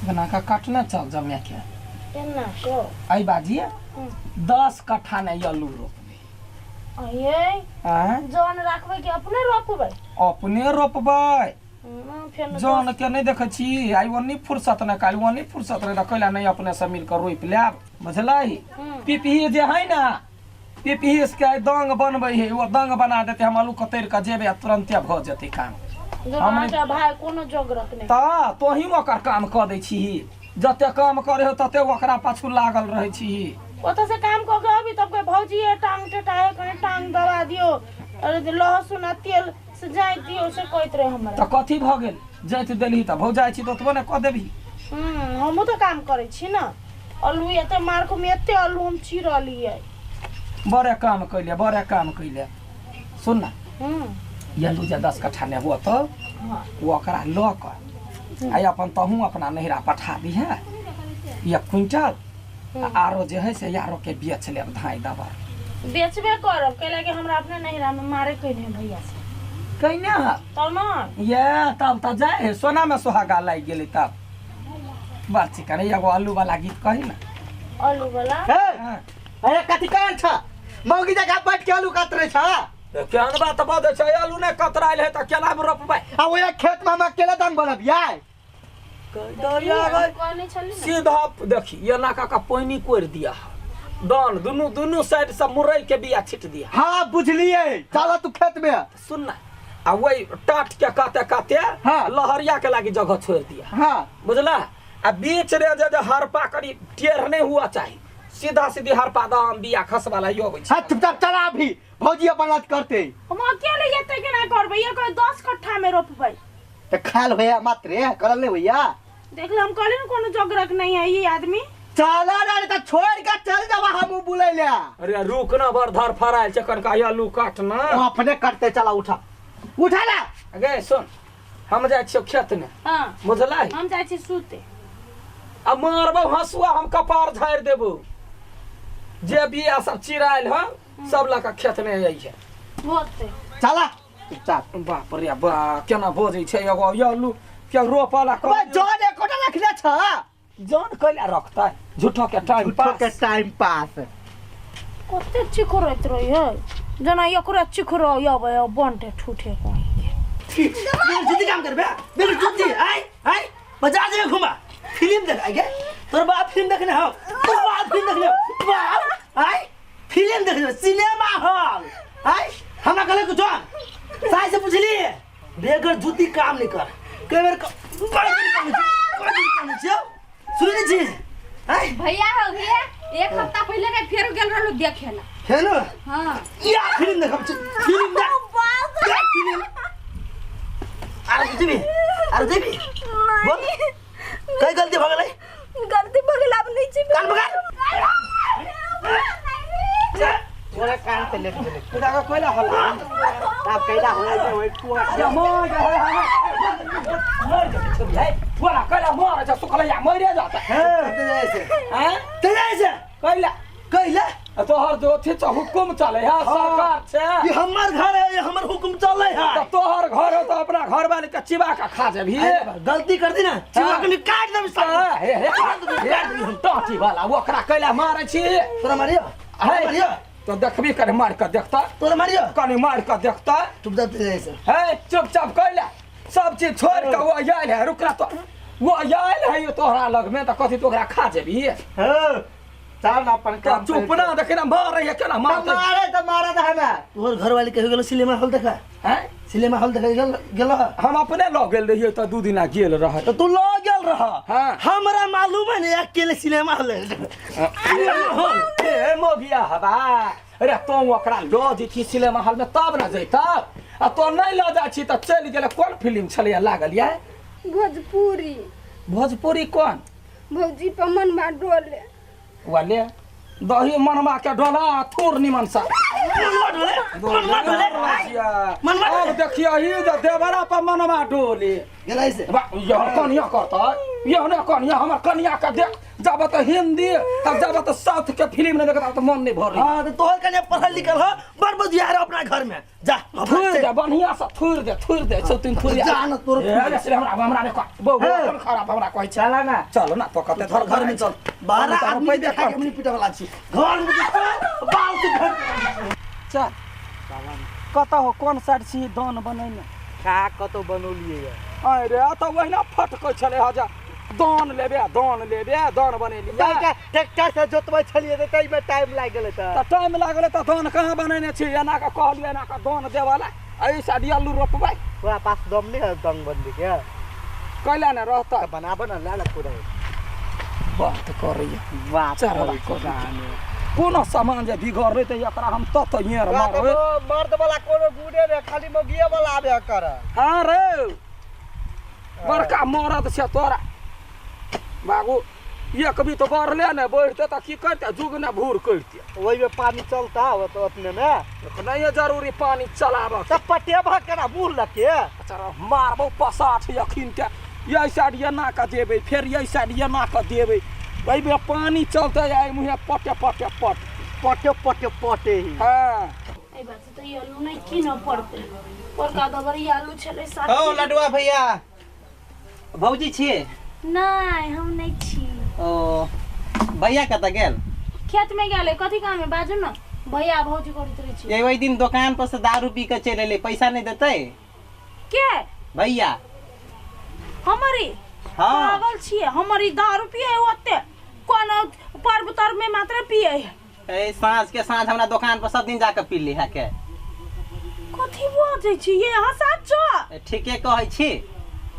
बना का काटना चल जमे के केना को आई बाजी 10 कट्ठा ने आलू रोपबे अये हां जौन राखबे कि अपने रोपबे अपने रोपबे फेर जौन के नहीं देखे छी आई ओनी फुर्सत न काल ओनी फुर्सत रे रखैला नहीं अपने से मिल कर रोप लेब बुझलाई पीपी जे है ना पीपी के दंग बनबै है वो दंग बना देते हम आलू कतर के जेबे तुरंते भ जेते काम हमरा भाई कोनो जोगरक नहीं ता तोही ओकर काम क दै छी जते काम करे हो तते ओकरा पाछू लागल रहै छी ओत से काम क के अभी तब के भौजी टांग टटाए कने टांग दबा दियो अरे लहसुन आ तेल से जाय दियो से कहत रहे हमरा त कथी भ गेल जैत देली त भौ जाय छी त ओतबो ने क देबी हमहु त काम करे छी ना आलू एते मार को में एते आलू हम छिरलिए बड़े काम कैले सुन ना ये आलू जे 10 कट्ठा ने हुआ तो वो ओकरा ल कर आई अपन तहू अपना नहिरा पठा दी है 1 क्विंटल आरो जे है से यारो के बेच ले धाई दबा बेचबे करब कैला के हमरा अपने नहिरा में मारे कइने भैया से कइने तब ना ये तब त जाए सोना में सुहागा लाग गेली तब बात करे एगो आलू वाला गीत कही ना आलू वाला अरे कथी कहन छ मौगी जगह बैठ के आलू काटरे छ केहन बात बदे छै आलू ने कतराइल है त केला में रोपबै आ ओए खेत में हम अकेले दंग बनबियै दरिया गई कोने छली ना सीधा देखी ये नाका का पानी कोर दिया दान दोनों साइड से मुरई के बिया छिट दिया हां बुझलिए चल तू खेत में सुन ना आ वही टाट के काते हाँ। लहरिया के लागी जगह छोड़ दिया हां बुझला आ बीच रे जे हरपा करी टेढ़ नहीं हुआ चाहिए सीधा सीधी हरपा दाम बिया खस वाला यो होय हां चुपचाप चला भी भौजी अपन बात करते हम अकेले जेते के ना करबै ये कोई 10 कट्ठा में रोपबै त खाल भैया मात्र करल ले भैया देख ले हम कहले न कोनो जोगरक नहीं है ये आदमी चला रे त छोड़ के चल जावा हम बुलै ले अरे रुक ना बरधर फराइल चकन का आलू काटना वो अपने करते चला उठा ला अगे सुन हम जाय छियो खेत में हां बुझला हम जाय छी सूते अब मारबो हसुआ हम कपार झाड़ देबो जे बिया सब चिराइल ह सब लका खेत में आई है होते चला चुपचाप बाप रे बा केना भोजै छै एगो आलू के रोपला बा जौन एकोटा रखले छ जान कैला रखता झूठो के टाइम पास कते चिखरत रही है जना एकरा चिखरो यब बनटे ठूठे कोई जल्दी काम करबे बिल जल्दी आई बाजार जे घुमा फिल्म देख आगे तोर बाप फिल्म देखने हो तोर बाप फिल्म देखने हो बाप आई फिल्म देखने सिनेमा हॉल आई हमरा कहले कुछ साई से पूछली बेगर जूती काम नहीं कर कई बार काम छै सुनि छी आई भैया हो गया एक हफ्ता पहले ने फेर गेल रहलो देखेला हेलो हां या फिल्म देखब फिल्म देख फिल्म अरे देवी बोल कई गलती भ गेलै अब नहीं छी कान बगा तोरा कान से ले खुदा का कोइला हल्ला आप कैला हो जे ओइ टुआ या मोर है पूरा कैला मोर जा सुखला या मरे जाता हैं तेरे कैला तोहर जो थे हुकुम चले है सरकार से ये हमर घर है ये हमर हुकुम चले है तो तोहर घर हो तो अपना घर वाले का चिबा का खा जे भी गलती कर दी ना चिबा के काट देब सब टाटी वाला ओकरा कैला मारे छी तोरा मारियो तो देखबी करे मार के देखता तोरा मारियो कने मार के देखता चुपचाप तेरे से है चुपचाप कैला सब चीज छोड़ के वो आयल है रुकरा तो वो आयल है ये तोहरा लग में तो कथी तो ओकरा खा जेबी हां चल अपन काम चुप ना देखे ना मार रही है केना मारते मारे त हमे तोहर घर वाली कहि गेल सिनेमा हॉल देखा हैं सिनेमा हॉल देखा गेल हम अपने लग गेल रहिए तो 2 दिन गेल रह तो तू लग गेल रह हां हमरा मालूम है ने अकेले सिनेमा हॉल ए मोगिया हवा अरे तो ओकरा लो जेती सिनेमा हॉल में तब ना जैता आ तो नहीं ल जा छी त चल गेल कोन फिल्म छलिया लागल या भोजपुरी कौन भौजी पमन बा डोले वाले दही मनवा के डोला थोर निमन सा अब देखिए ही देवरा पर मनवा डोले गेलै से यह कौन यह करता ये ना कन्या हमर कन्या का देख जब तो हिंदी तब जब तो साउथ के फिल्म नहीं देखता तो मन नहीं भर हां तो तोहर कन्या पढ़ल लिखल हो बड़ बुधियार अपना घर में जा थुर दे बढ़िया से थुर दे सब तीन थुर जा न तोर हमरा ने बो खराब हमरा कहै चला ना चल ना तो कते घर घर में चल बाहर आदमी देखा के मनी पिटा वाला छी घर में बाल से घर चल कता हो कोन साइड छी दान बनैने का कतो बनौलिए अरे तो वहिना फटकै छले हजा दान लेबे दान बनेलिए ट्रैक्टर से जोतबै छलिए त तै में टाइम लाग गेलै त टाइम लागले त दान कहाँ बनेने छी एना का कहलिए एना का दान देवाला ऐ साडी आलू रोपबै तोरा पास दम नहीं है दंग बंदी के कैला न रहता बनाबो न लाल पूरा बात करिए बात कोनो सामान जे बिगड़ त एकरा हम तत हियर मारबै मर्द वाला कोनो गुडे रे खाली मोगिए वाला आबे कर हां रे बड़का मरद छै तोरा बाबू एक भी तो बढ़ले न बढ़ते त की करते जुगना भूर करते ओइ में पानी चलता हो तो अपने में नहीं जरूरी पानी चलाबो त पटेबा केना बूढ़ लके अच्छा मारबो पसाठ यखिन के यही साइड ये ना का देबै फिर यही साइड ये ना का देबै भाई में पानी चलते आई मुहे पटे ही हां ए बात तो ये आलू नहीं की न पड़ते पर का दबरी आलू छले साथ ओ लडुआ भैया भौजी छिए नहीं हम नहीं छी ओ भैया कत गेल खेत में गेले कथी काम है बाजू न भैया भौजी करत रही छी ये वही दिन दुकान पर से दारू पी के चले ले पैसा नहीं देते के भैया हमारी हां पागल छी हमारी दारू पिए होते कोन पर्व तर में मात्र पिए ए सांझ के सांझ हमरा दुकान पर सब दिन जाके पी ली है के कथी बोलै छी ये हसात छ ठीके कहै छी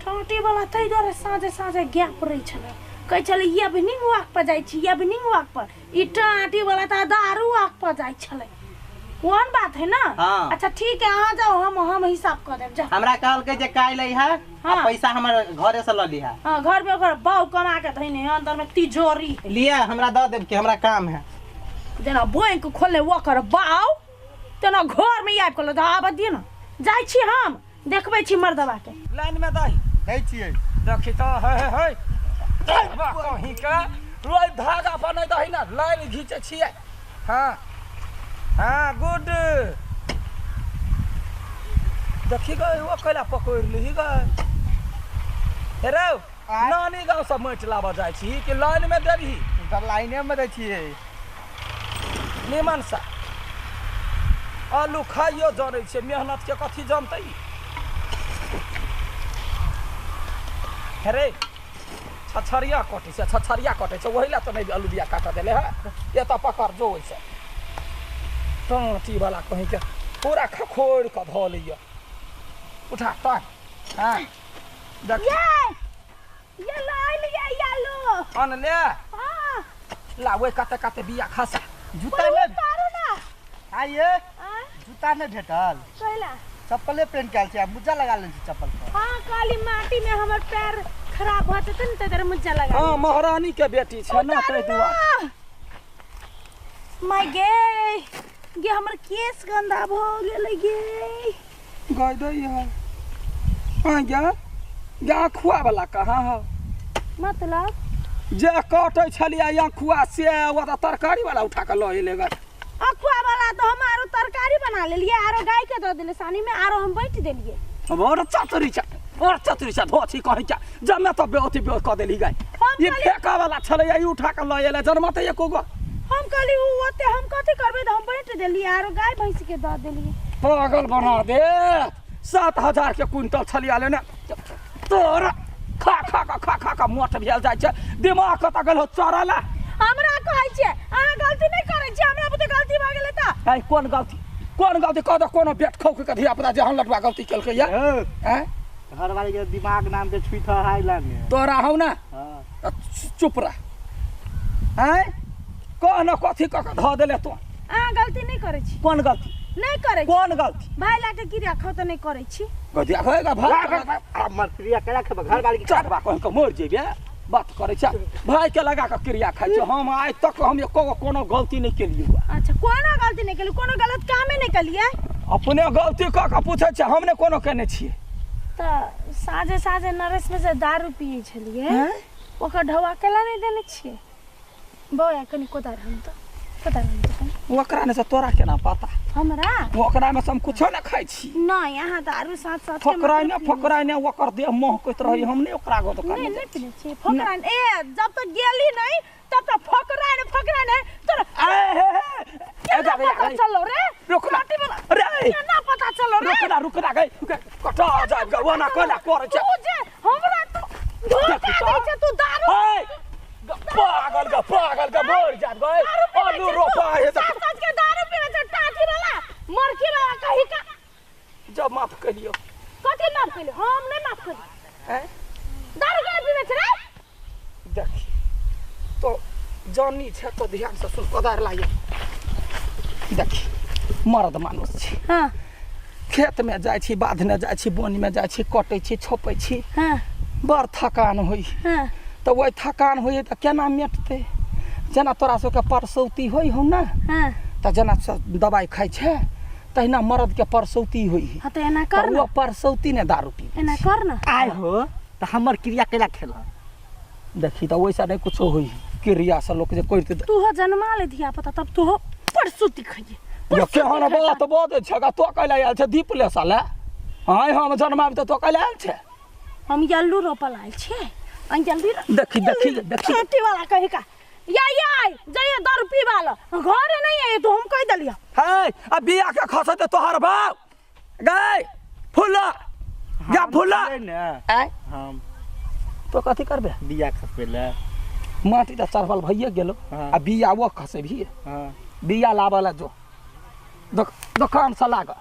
टोटी वाला तै दरे साँझे गैप रही छले कहै छले ये इवनिंग वॉक पर जाई छी इवनिंग वॉक पर ई टाटी वाला त दारू वॉक पर जाई छले कोन बात है ना हाँ। अच्छा ठीक है आ जाओ हम हिसाब कर देब जा हमरा कहल के जे काई लई है हाँ। पैसा हमर घरे से ल ली है हां घर में ओकर बाऊ कमा के धइने अंदर में तिजोरी लिया हमरा द देब के हमरा काम है जेना बैंक खोले ओकर बाऊ तेना घर में आबि के आब दिए न जाई छी हम देखबै छी मर्दवा के लाइन में दही नहीं छिए देखी तो है कहीं का रोज धागा बने दही ना लाइन घीचे छिए हां हां गुड देखी गए वो कैला पकड़ ली गए हेरो नानी गांव से मट लाबा जाय छी कि लाइन में देबही उधर लाइने में दै छिए निमन सा आलू खाइयो जाने छे मेहनत के कथी जानतै हेरे छछरिया कटे छे वही ला तो नहीं आलू बिया काट देले है ये तो पकड़ जो वैसे टाटी वाला कहीं के पूरा खखोर के ध लिया उठा ता हां देख ये लाई लिया आलू अन ले हां ला वे काते बिया खसा जूता में तारो ना आइए जूता नहीं भेटल कैला चप्पले पहन के आल छी मुज्जा लगा ले चप्पल पर हां काली माटी में हमर पैर खराब होत त न तेरे मुज्जा लगा हां महारानी के बेटी छे ना तै दुआ माय गे हमर केस गंदा भ गेलै गे गाय दे यार हां जा खुआ वाला कहां है मतलब जे काटे छलिया या खुआ से वो तो तरकारी वाला उठा के ल लेगा अखुआ वाला तो हम आरो तरकारी बना लेलिए आरो गाय के द देले सानी में आरो हम बैठ देलिए और चतुरी सा धोती कहि जा जमे तो बेओती बेओ क देली गाय ये फेका वाला छलिया ई उठा के ल ले जन्म त एको गो हम कहली ओते हम कथि करबे त हम बैठ देलिए आरो गाय भैंस के द देलिए पागल बना दे 7000 के क्विंटल छलिया लेने तोरा खा का मोट भेल जाय छै दिमाग कत गेल हो चरला हमरा कहै छै अहाँ गलती नहीं करै छी हमरा बुते गलती भ गेलै त आई कोन गलती कद कोनो बेट खौ के धिया पुता जहन लटवा गलती केलकै या हैं घर वाले के दिमाग नाम के छुई था हाईलैंड में तोरा हौ ना हां चुप रह हैं कोन कथि क के ध देले तू अहाँ गलती नहीं करै छी कोन गलती नहीं करै छी कोन गलती भाई लाके गिरा खौ त नहीं करै छी गदिया होएगा भाई मर क्रिया करा के घर वाले की चढ़वा कह के मर जेबे बात करे छ भाई के लगा के क्रिया खाइ छ हम आज तक हम कोनो गलती नहीं केलिए अच्छा कोनो गलती नहीं केली कोनो गलत कामे नहीं केलिए अपने गलती क के पूछै छ हमने कोनो केने छिए त साझे नरेश में से दारू पिए छलिए ओकर ढवा केला नहीं देने छिए बौआ कनी कोदार हम तो कोदार हम तो ओकरा ने से तोरा केना पता हमरा ओकरा में से हम कुछो ना खाइ छी नहीं यहाँ दारू साथ साथ फकराई ने ओकर देह मोह कहत रही हम नहीं ओकरा गो दुकान नहीं में नहीं पीने छिए फकरान ए जब तक गेली नहीं तब तक फकरान तोरा ए जा पता चलो रे रुकना रे ना पता चलो रे रुकना गई कटा जा गवाना कोला कर छ तू जे हमरा तो धोखा दे छ तू दारू पागल का बोल जात गए आलू रोपा है सच के दारू पीने छ टाटी वाला मरखी वाला कहीं का जब माफ करियो कथि माफ करियो हम नहीं माफ करी हैं दारू के पीने छ रे देखी तो जानी छ तो ध्यान से सुन कोदार लाइए देखी मर्द मानुस छी हां खेत में जाय छी बाधने जाय छी बोनी में जाय छी कटै छी छोपै छी हां बड़ थकान होई हां तो वही थकान होई त केना मेटते जना तोरा सबके परसौती होई हो ना हां त जना दवाई खाइ छै तहिना मर्द के परसौती होई हां तो एना कर वो परसौती ने दारू पी एना कर ना आय हो त हमर क्रिया केला खेल देखी त वैसा नहीं कुछो होई क्रिया से लोग जे करते तू हो जन्मा ले दिया पता तब तू हो परसुती खाइए ये केहन बात बोल छगा तो कहले आयल छै दीप ले साला हाय हम जन्माब त तो कहले आयल छै हम यल्लू रोपल आइल छे अन जल्दी देखी खेती वाला कहे का या जइए दारू पी वाला घर नहीं है तो हम कह दलिया है अब बिया के खसते तोहर बाप गए फुला या फुला आय हम तो कथी करबे बिया खसबेला माटी त चरबल भइए गेलो आ बिया वो खसे भी हां बिया लाबला जो दुकान से लाग